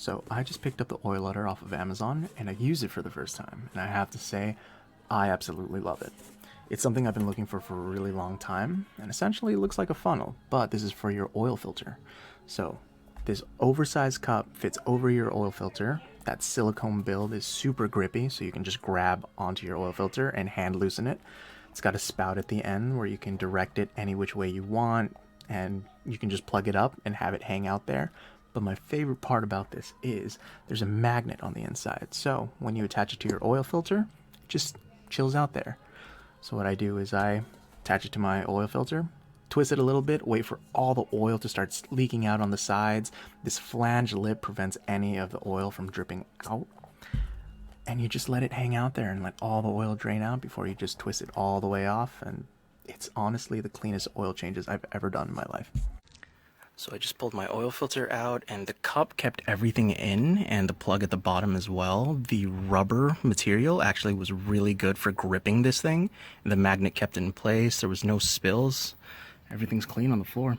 So I just picked up the oiler off of Amazon and I used it for the first time, and I have to say, I absolutely love it. It's something I've been looking for a really long time, and essentially it looks like a funnel, but this is for your oil filter. So this oversized cup fits over your oil filter. That silicone build is super grippy, so you can just grab onto your oil filter and hand loosen it. It's got a spout at the end where you can direct it any which way you want, and you can just plug it up and have it hang out there. But my favorite part about this is there's a magnet on the inside, so when you attach it to your oil filter, it just chills out there. So what I do is I attach it to my oil filter, twist it a little bit, wait for all the oil to start leaking out on the sides. This flange lip prevents any of the oil from dripping out. And you just let it hang out there and let all the oil drain out before you just twist it all the way off. And it's honestly the cleanest oil changes I've ever done in my life. So I just pulled my oil filter out, and the cup kept everything in, and the plug at the bottom as well. The rubber material actually was really good for gripping this thing. The magnet kept it in place. There was no spills. Everything's clean on the floor.